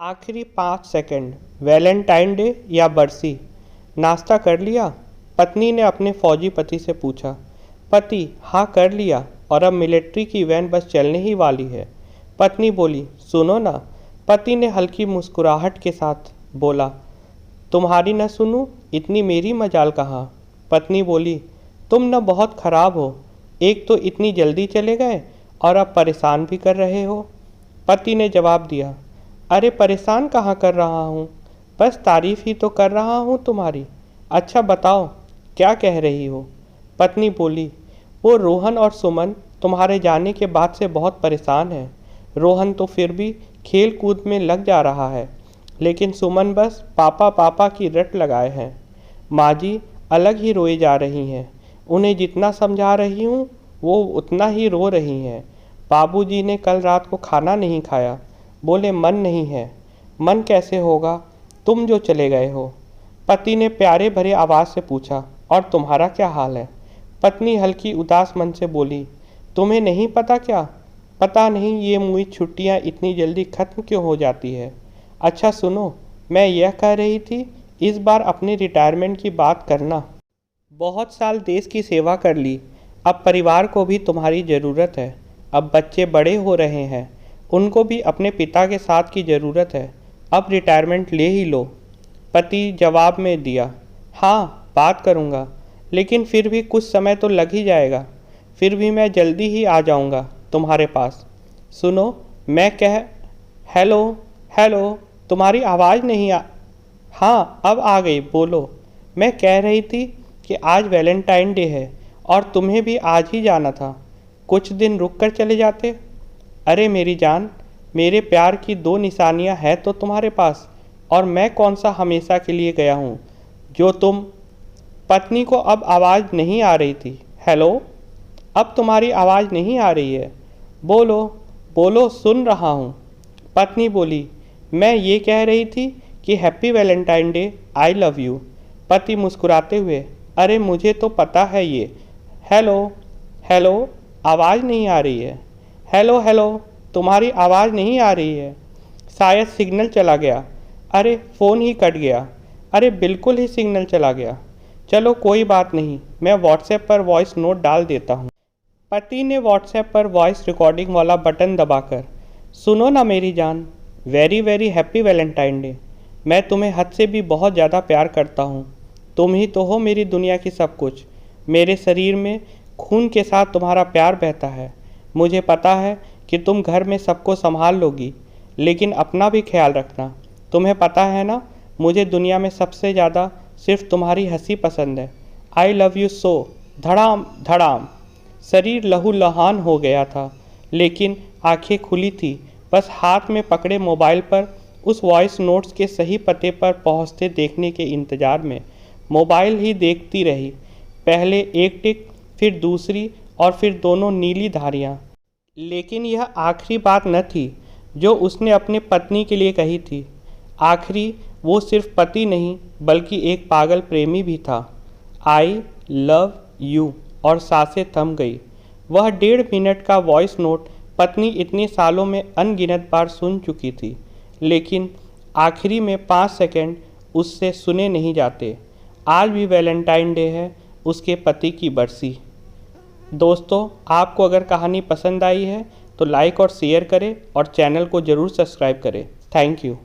आखिरी 5 second, Valentine day या बरसी। नाश्ता कर लिया? पत्नी ने अपने फौजी पति से पूछा। पति: हाँ कर लिया, और अब मिलिट्री की वैन बस चलने ही वाली है। पत्नी बोली: सुनो ना। पति ने हल्की मुस्कुराहट के साथ बोला: तुम्हारी न सुनूं, इतनी मेरी मजाल कहाँ। पत्नी बोली: तुम न बहुत ख़राब हो, एक तो इतनी जल्दी चले गए और अब परेशान भी कर रहे हो। पति ने जवाब दिया: अरे परेशान कहाँ कर रहा हूँ, बस तारीफ़ ही तो कर रहा हूँ तुम्हारी। अच्छा बताओ, क्या कह रही हो। पत्नी बोली: वो रोहन और सुमन तुम्हारे जाने के बाद से बहुत परेशान है। रोहन तो फिर भी खेल कूद में लग जा रहा है, लेकिन सुमन बस पापा पापा की रट लगाए हैं। माँ जी अलग ही रोई जा रही हैं, उन्हें जितना समझा रही हूँ वो उतना ही रो रही हैं। बाबूजी ने कल रात को खाना नहीं खाया, बोले मन नहीं है। मन कैसे होगा, तुम जो चले गए हो। पति ने प्यारे भरे आवाज़ से पूछा, और तुम्हारा क्या हाल है। पत्नी हल्की उदास मन से बोली: तुम्हें नहीं पता क्या, पता नहीं ये मुई छुट्टियां इतनी जल्दी ख़त्म क्यों हो जाती है। अच्छा सुनो, मैं यह कह रही थी, इस बार अपनी रिटायरमेंट की बात करना। बहुत साल देश की सेवा कर ली, अब परिवार को भी तुम्हारी ज़रूरत है। अब बच्चे बड़े हो रहे हैं, उनको भी अपने पिता के साथ की ज़रूरत है। अब रिटायरमेंट ले ही लो। पति जवाब में दिया: हाँ बात करूँगा, लेकिन फिर भी कुछ समय तो लग ही जाएगा। फिर भी मैं जल्दी ही आ जाऊँगा तुम्हारे पास। सुनो, मैं कह हेलो हेलो, तुम्हारी आवाज़ नहीं आ। हाँ अब आ गई, बोलो। मैं कह रही थी कि आज वैलेंटाइन डे है और तुम्हें भी आज ही जाना था, कुछ दिन रुक कर चले जाते। अरे मेरी जान, मेरे प्यार की 2 निशानियां हैं तो तुम्हारे पास, और मैं कौन सा हमेशा के लिए गया हूँ जो तुम। पत्नी को अब आवाज़ नहीं आ रही थी। हेलो, अब तुम्हारी आवाज़ नहीं आ रही है, बोलो बोलो, सुन रहा हूँ। पत्नी बोली: मैं ये कह रही थी कि happy Valentine day, I love you. पति मुस्कुराते हुए: अरे मुझे तो पता है ये। हेलो हेलो, आवाज़ नहीं आ रही है। हेलो हेलो, तुम्हारी आवाज़ नहीं आ रही है, शायद सिग्नल चला गया। अरे फ़ोन ही कट गया। अरे बिल्कुल ही सिग्नल चला गया। चलो कोई बात नहीं, मैं व्हाट्सएप पर वॉइस नोट डाल देता हूँ। पति ने व्हाट्सएप पर वॉइस रिकॉर्डिंग वाला बटन दबाकर: सुनो ना मेरी जान, very very happy Valentine day. मैं तुम्हें हद से भी बहुत ज़्यादा प्यार करता हूँ। तुम ही तो हो मेरी दुनिया की सब कुछ। मेरे शरीर में खून के साथ तुम्हारा प्यार बहता है। मुझे पता है कि तुम घर में सबको संभाल लोगी, लेकिन अपना भी ख्याल रखना। तुम्हें पता है ना, मुझे दुनिया में सबसे ज़्यादा सिर्फ तुम्हारी हंसी पसंद है। I love you so. धड़ाम धड़ाम। शरीर लहूलुहान हो गया था, लेकिन आंखें खुली थी, बस हाथ में पकड़े मोबाइल पर उस वॉइस नोट्स के सही पते पर पहुंचते देखने के इंतज़ार में मोबाइल ही देखती रही। पहले एक टिक, फिर दूसरी, और फिर दोनों नीली धारियाँ। लेकिन यह आखिरी बात न थी जो उसने अपने पत्नी के लिए कही थी। आखिरी वो सिर्फ पति नहीं, बल्कि एक पागल प्रेमी भी था। आई लव यू, और सांसें थम गई। वह 1.5 मिनट का वॉइस नोट पत्नी इतने सालों में अनगिनत बार सुन चुकी थी, लेकिन आखिरी में 5 सेकंड उससे सुने नहीं जाते। आज भी वैलेंटाइन डे है, उसके पति की बरसी। दोस्तों, आपको अगर कहानी पसंद आई है तो लाइक और शेयर करें, और चैनल को ज़रूर सब्सक्राइब करें। Thank you.